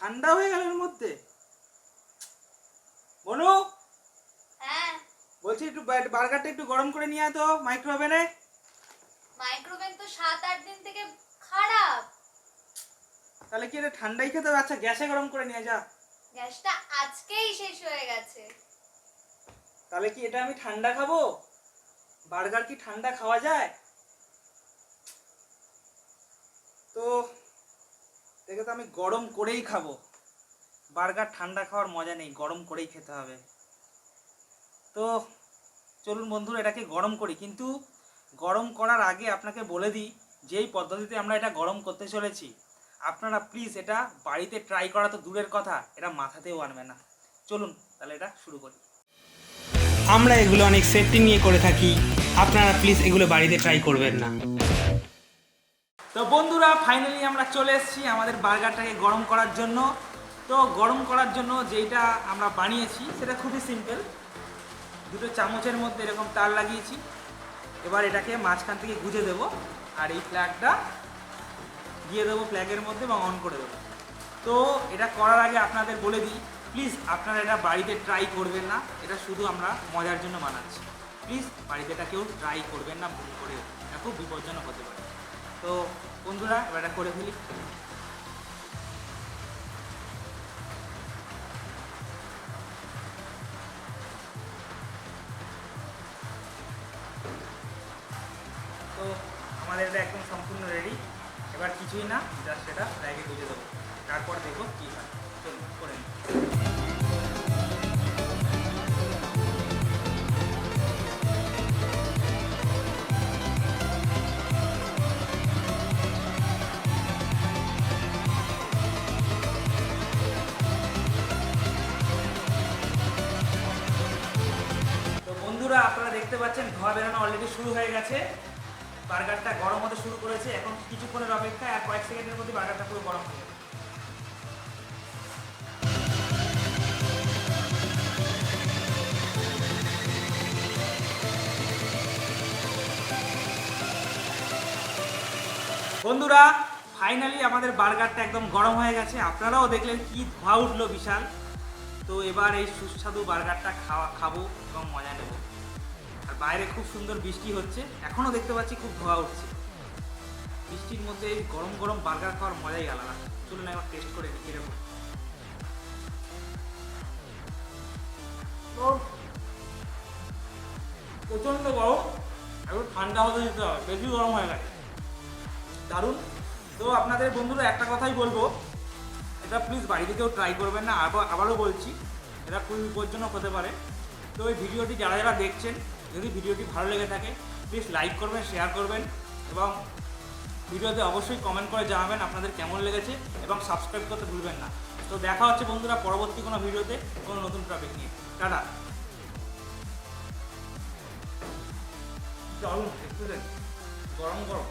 ঠান্ডা হয়ে গেল এর মধ্যে। বনু, হ্যাঁ বলছি একটু বার্গারটা একটু গরম করে নিয়ে আয় তো মাইক্রোওভেনে। মাইক্রোওভেন তো 7-8 দিন থেকে খারাপ। তাহলে কি এটা ঠান্ডাই খেতে হবে? আচ্ছা গ্যাসে গরম করে নিয়ে যা। গ্যাসটা আজকেই শেষ হয়ে গেছে। তাহলে কি এটা আমি ঠান্ডা খাবো? বার্গার কি ঠান্ডা খাওয়া যায়? তো দেখে তো আমি গরম করেই খাবো। বার্গার ঠান্ডা খাওয়ার মজা নেই, গরম করেই খেতে হবে। তো চলুন বন্ধুরা এটাকে গরম করি, কিন্তু গরম করার আগে আপনাকে বলে দিই যেই পদ্ধতিতে আমরা এটা গরম করতে চলেছি, আপনারা প্লিজ এটা বাড়িতে ট্রাই করা তো দূরের কথা, এটা মাথাতেও আনবে না। চলুন তাহলে এটা শুরু করি। আমরা এগুলো অনেক সেফটি নিয়ে করে থাকি, আপনারা প্লিজ এগুলো বাড়িতে ট্রাই করবেন না। তো বন্ধুরা ফাইনালি আমরা চলে এসেছি আমাদের বার্গারটাকে গরম করার জন্য। তো গরম করার জন্য যেইটা আমরা বানিয়েছি সেটা খুবই সিম্পল। দুটো চামচের মধ্যে এরকম তার লাগিয়েছি, এবার এটাকে মাঝখান থেকে গুঁজে দেবো আর এই প্লাগটা দিয়ে দেবো প্লাগের মধ্যে এবং অন করে দেবো। তো এটা করার আগে আপনাদের বলে দিই প্লিজ আপনারা এটা বাড়িতে ট্রাই করবেন না, এটা শুধু আমরা মজার জন্য বানাচ্ছি। প্লিজ বাড়িতে এটা কেউ ট্রাই করবেন না ভুল করে, এটা খুব বিপজ্জনক হতে পারে। তো বন্ধুরা এবার এটা করে ফেলি। তো আমাদের এটা একদম সম্পূর্ণ রেডি। এবার কিছুই না, জাস্ট এটা ব্যাগে গুঁজে দেবো, তারপর দেখো কী হয়। চলুন করে নিই। তো বন্ধুরা আপনারা দেখতে পাচ্ছেন ধোঁয়া বেরোনো অলরেডি শুরু হয়ে গেছে, বার্গারটা গরম হতে শুরু করেছে। এখন কিছুক্ষণের অপেক্ষা, আর কয়েক সেকেন্ডের মধ্যে বার্গারটা পুরো গরম হয়ে যাবে। বন্ধুরা ফাইনালি আমাদের বার্গারটা একদম গরম হয়ে গেছে, আপনারাও দেখলেন কি ধোঁয়া উঠলো বিশাল। তো এবার এই সুস্বাদু বার্গারটা খাবো এবং মজা নেব। আর বাইরে খুব সুন্দর বৃষ্টি হচ্ছে, এখনও দেখতে পাচ্ছি খুব ধোঁয়া উঠছে। বৃষ্টির মধ্যে এই গরম গরম বার্গার খাওয়ার মজাই আলাদা। চলুন একবার টেস্ট করে নিই কিরকম। প্রচণ্ড গরম, একটু ঠান্ডা হতে দিতে হবে, বেশি গরম হয়ে গেছে। দারুণ। তো আপনাদের বন্ধুরা একটা কথাই বলবো, এটা প্লিজ বাড়িতে কেউ ট্রাই করবেন না। আবারও বলছি এটা খুবই বিপজ্জনক হতে পারে। তো এই ভিডিওটি যারা যারা দেখছেন, যদি ভিডিওটি ভালো লেগে থাকে প্লিজ লাইক করবেন, শেয়ার করবেন এবং ভিডিওতে অবশ্যই কমেন্ট করে জানাবেন আপনাদের কেমন লেগেছে এবং সাবস্ক্রাইব করতে ভুলবেন না। তো দেখা হচ্ছে বন্ধুরা পরবর্তী কোনো ভিডিওতে কোনো নতুন টপিক নিয়ে। টাটা। দারুণ, একটু গরম গরম।